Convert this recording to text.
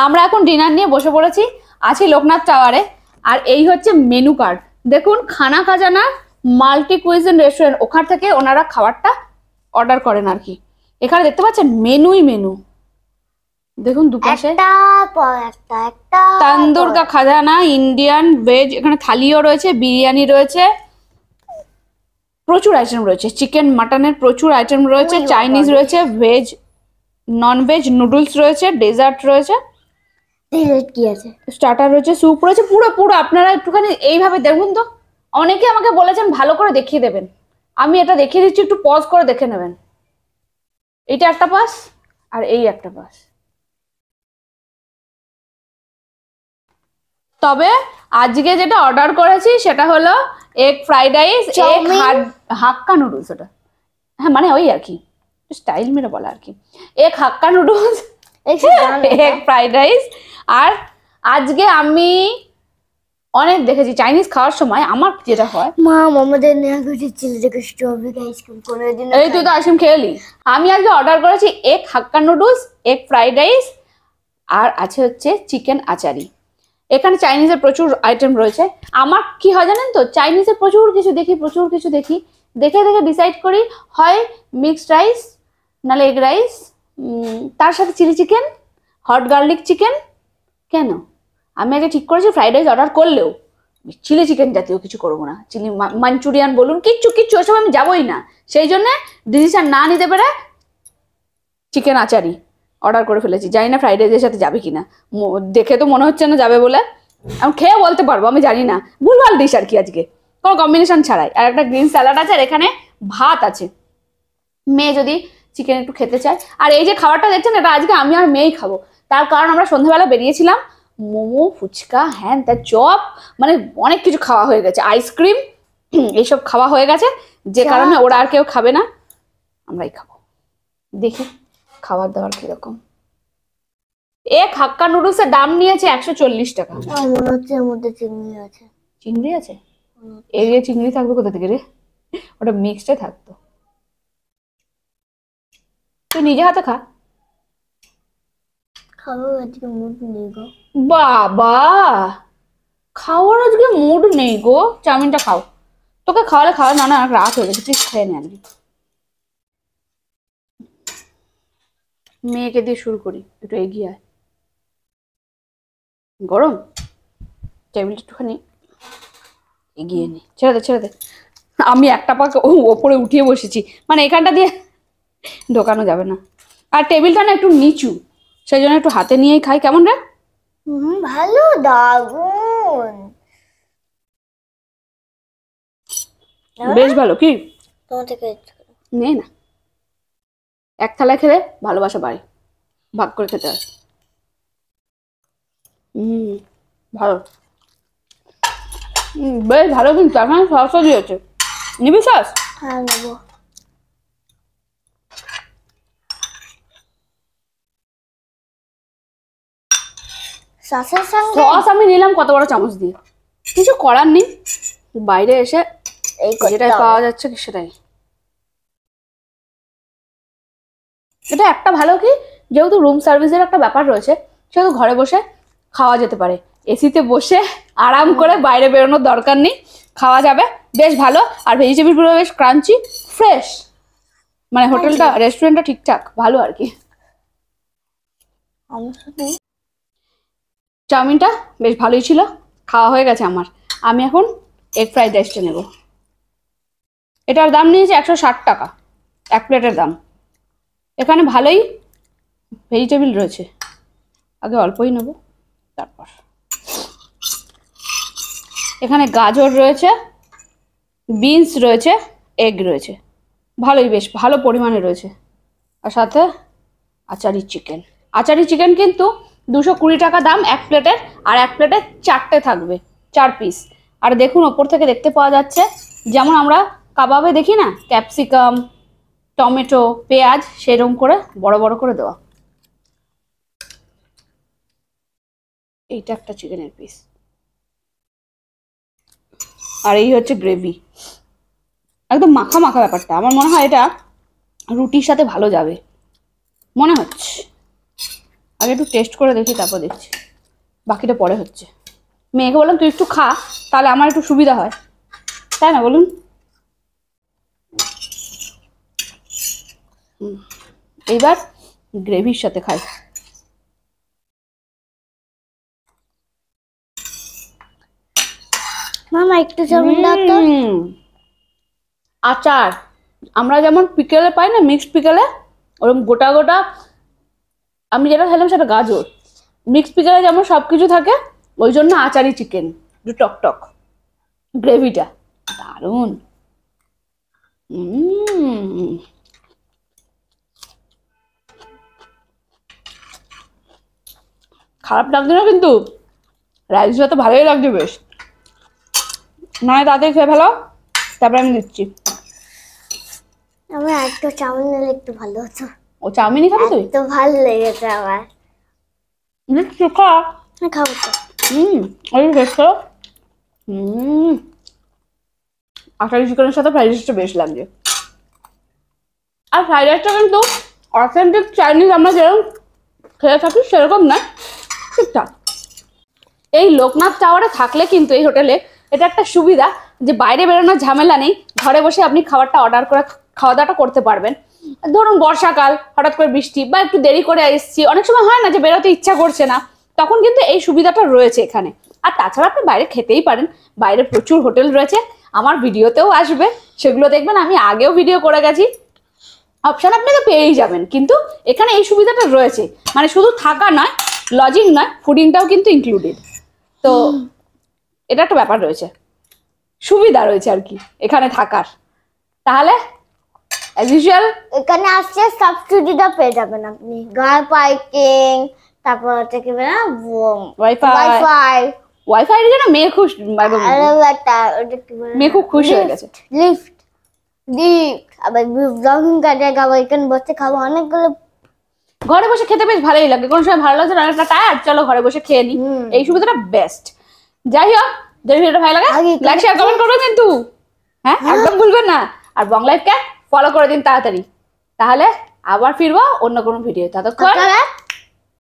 আমরা এখন ডিনার নিয়ে বসে পড়েছি, আছি লোকনাথ টাওয়ারে। আর এই হচ্ছে মেনু কার্ড, দেখুন খানা খাজানা মাল্টি কুইজিন রেস্টুরেন্ট, ওখান থেকে ওনারা খাবারটা অর্ডার করেন আর কি। এখানে দেখতে পাচ্ছেন মেনুই মেনু, দেখুন দুপাশে তন্দুর কা খাজানা, ইন্ডিয়ান ভেজ, এখানে থালিও রয়েছে, বিরিয়ানি রয়েছে, প্রচুর আইটেম রয়েছে, চিকেন মাটনের প্রচুর আইটেম রয়েছে, চাইনিজ রয়েছে, ভেজ নন ভেজ নুডলস রয়েছে, ডেজার্ট রয়েছে, কি আছে, স্টার্টার রয়েছে, স্যুপ রয়েছে, পুরো পুরো আপনারা একটুখানি এইভাবে দেখুন তো। অনেকে আমাকে বলেছেন ভালো করে দেখিয়ে দেবেন, আমি এটা দেখিয়ে দিচ্ছি, একটু পজ করে দেখে নেবেন। এইটা একটা পাস আর এই একটা পাস। তবে আজকে যেটা অর্ডার করেছি সেটা হলো এগ ফ্রাইড রাইস, এগ হাক্কা নুডলস, ওটা হ্যাঁ মানে ওই আর কি স্টাইল মেরে বলা আর কি, এগ হাক্কা নুডলস, এগ ফ্রাইড রাইস। আর আজকে আমি অনেক দেখেছি চাইনিজ খাওয়ার সময় আমার যেটা হয়, মা আমাদের নেওয়া হয়েছে চিলিটাকে স্ট্রবেরি আইসক্রিম করে দিন। এই তুই তো আইসক্রিম খেলি। আমি আজকে অর্ডার করেছি এগ হাক্কা নুডলস, এগ ফ্রাইড রাইস, আর আছে হচ্ছে চিকেন আচারি। এখানে চাইনিজের প্রচুর আইটেম রয়েছে। আমার কি হয় জানেন তো, চাইনিজের প্রচুর কিছু দেখি, দেখে ডিসাইড করি হয় মিক্সড রাইস নাহলে এগ রাইস, তার সাথে chilli chicken, hot garlic chicken. কেন আমি আগে ঠিক করেছি ফ্রাইড রাইস অর্ডার করলেও চিলি চিকেন জাতীয় কিছু করবো না, চিলি মাঞ্চুরিয়ান বলুন, কিচ্ছু ওসব আমি যাবোই না। সেই জন্য ডিসিশন না নিতে পেরে চিকেন আচারি অর্ডার করে ফেলেছি। জানি না ফ্রাইড রাইসের সাথে যাবে কিনা, দেখে তো মনে হচ্ছে না যাবে বলে। আমি খেয়ে বলতে পারবো, আমি জানি না, ভুলভাল ডিশ আর কি আজকে, কোনো কম্বিনেশন ছাড়াই। আর একটা গ্রিন স্যালাড আছে, আর এখানে ভাত আছে, মেয়ে যদি চিকেন একটু খেতে চায়। আর এই যে খাবারটা দেখছেন, এটা আজকে আমি আর মেয়েই খাবো, তার কারণ আমরা সন্ধ্যাবেলা বেরিয়েছিলাম, মোমো ফুচকা হ্যান তার চপ, মানে অনেক কিছু খাওয়া হয়ে গেছে, আইসক্রিম এইসব খাওয়া হয়ে গেছে, যে কারণে ওরা আর কেউ খাবে না, আমরাই খাবো। দেখি খাবার দাবার কিরকম। এক হাক্কা নুডলসের দাম নিয়েছে 140 টাকা। মনে হচ্ছে এর মধ্যে চিংড়ি আছে। চিংড়ি আছে? এই যে চিংড়ি থাকবে কোথা থেকে রে, ওটা মিক্সডে থাকতো। তুই নিজে হাতে খা। খাবো আজকে মুড নেই গো। বাবা খাওয়ার আজকে মুড নেই গো, চাউমিনটা খাও। তোকে খাওয়ালে খাওয়া না, না রাত হয়ে গেছে, প্লিজ খেয়ে নে আজকে। মেয়েকে দিয়ে শুরু করি, একটু এগিয়ে আয়। গরম, টেবিলটা একটুখানি এগিয়ে নি, ছেড়ে দে। আমি একটা পাকে ওপরে উঠিয়ে বসেছি, মানে এখানটা দিয়ে ঢোকানো যাবে না। আর টেবিলটা না একটু নিচু, সেই জন্য একটু হাতে নিয়েই খাই। কেমন রে? ভালো, দারুন, বেশ ভালো। কি তোমার থেকে নে না, এক থালায় খেলে ভালোবাসা বাড়ে, ভাগ করে খেতে হয়। ভালো, বেশ ভালো। কিন্তু এখন সসও দিয়েছে, নিবি সস? হ্যাঁ নেবো। সস আমি নিলাম কত বড় চামচ দিয়ে, কিছু করার নেই, বাইরে এসে যেটাই পাওয়া যাচ্ছে সেটাই। এটা একটা ভালো কি, যেহেতু রুম সার্ভিসের একটা ব্যাপার রয়েছে, সেহেতু ঘরে বসে খাওয়া যেতে পারে, এসিতে বসে আরাম করে, বাইরে বেরোনোর দরকার নেই, খাওয়া যাবে, বেশ ভালো। আর ভেজিটেবলগুলো বেশ ক্রাঞ্চি ফ্রেশ, মানে হোটেলটা রেস্টুরেন্টটা ঠিকঠাক ভালো আর কি। চাউমিনটা বেশ ভালোই ছিল, খাওয়া হয়ে গেছে আমার। আমি এখন এগ ফ্রাইড রাইসটা নেব। এটার দাম নিয়েছে 160 টাকা, এক প্লেটের দাম। এখানে ভালোই ভেজিটেবল রয়েছে, আগে অল্পই নেব, তারপর এখানে গাজর রয়েছে, বিনস রয়েছে, এগ রয়েছে, ভালোই বেশ ভালো পরিমাণে রয়েছে। আর সাথে আচারি চিকেন কিন্তু 220 টাকা দাম এক প্লেটের, আর এক প্লেটে 4টে থাকবে, 4 পিস। আর দেখুন ওপর থেকে দেখতে পাওয়া যাচ্ছে, যেমন আমরা কাবাবে দেখি না, ক্যাপসিকাম, টমেটো, পেঁয়াজ, সেরকম করে বড় বড় করে দেওয়া। এইটা একটা চিকেনের পিস, আর এই হচ্ছে গ্রেভি, একদম মাখা মাখা ব্যাপারটা। আমার মনে হয় এটা রুটির সাথে ভালো যাবে মনে হচ্ছে। আগে একটু টেস্ট করে দেখি, তারপর দেখছি, বাকিটা পরে হচ্ছে। মেয়েকে বললাম তুই একটু খা, তাহলে আমার একটু সুবিধা হয়, তাই না বলুন? এইবার গ্রেভির সাথে খাই। মামা একটু চাউমিন দাও তো। আচার আমরা যেমন পিকেলে পাই না, মিক্সড পিকেলে, ওরকম গোটা গোটা। আমি যেটা খেলাম সেটা গাজর। মিক্সড পিকেলে যেমন সবকিছু থাকে, ওই জন্য আচারি চিকেন, একটু টক টক, গ্রেভিটা দারুণ। খারাপ লাগছে না কিন্তু, রাইস তো ভালোই লাগছে বেশ। নয় তাড়াতাড়ি খেয়ে ফেলো, তারপরে আমি দিচ্ছি। আমার একটু চাউমিন নিলে একটু ভালো হতো। ও চাউমিনই খাবি তুই? তো ভালো লেগেছে আমার। দিচ্ছি, খা। খাবো তো। ওই বেশ করো। আচারি চিকেনের সাথে ফ্রাইড রাইসটা বেশ লাগছে। আর ফ্রাইড রাইসটা কিন্তু অথেন্টিক চাইনিজ আমরা যেরকম খেয়ে থাকি সেরকম না, ঠিকঠাক। এই লোকনাথ টাওয়ারে থাকলে কিন্তু এই হোটেলে এটা একটা সুবিধা যে বাইরে বেরোনোর ঝামেলা নেই, ঘরে বসে আপনি খাবারটা অর্ডার করে খাওয়া দাওয়াটা করতে পারবেন। ধরুন বর্ষাকাল, হঠাৎ করে বৃষ্টি বা একটু দেরি করে এসেছি, অনেক সময় হয় না যে বেরোতে ইচ্ছা করছে না, তখন কিন্তু এই সুবিধাটা রয়েছে এখানে। আর তাছাড়া আপনি বাইরে খেতেই পারেন, বাইরে প্রচুর হোটেল রয়েছে, আমার ভিডিওতেও আসবে, সেগুলো দেখবেন, আমি আগেও ভিডিও করে গেছি, অপশন আপনি তো পেয়েই যাবেন। কিন্তু এখানে এই সুবিধাটা রয়েছে, মানে শুধু থাকা নয়, লজিং নয়, ফুডিংটাও কিন্তু ইনক্লুডেড। তো এটা একটা ব্যাপার রয়েছে, সুবিধা রয়েছে আর কি এখানে থাকার। তাহলে অ্যাজ ইউজুয়াল এখানে আসছে সাবসিডিটা পেয়ে যাবেন আপনি, গাড় পার্কিং, তারপর হচ্ছে কি না ওয়াইফাই। ওয়াইফাই এর জন্য মেয়ে খুশ, একদম মেয়ে খুব খুশি হয়ে গেছে। লিফট আবার ব্লগিং কাজে যাবো, এখানে বসে খাবো অনেকগুলো। ঘরে বসে খেতে বেশ ভালোই লাগে, কোনো সময় ভালো লাগছে না, একটা টায়ার্ড, চলো ঘরে বসে খেয়ে নি, এই সুবিধাটা বেস্ট। যাই হোক, যদি ভিডিওটা ভালো লাগে লাইক শেয়ার কমেন্ট করবেন কিন্তু, হ্যাঁ একদম ভুলবেন না। আর বং লাইফকে ফলো করে দিন তাড়াতাড়ি, তাহলে আবার ফিরবো অন্য কোনো ভিডিও। ততক্ষণ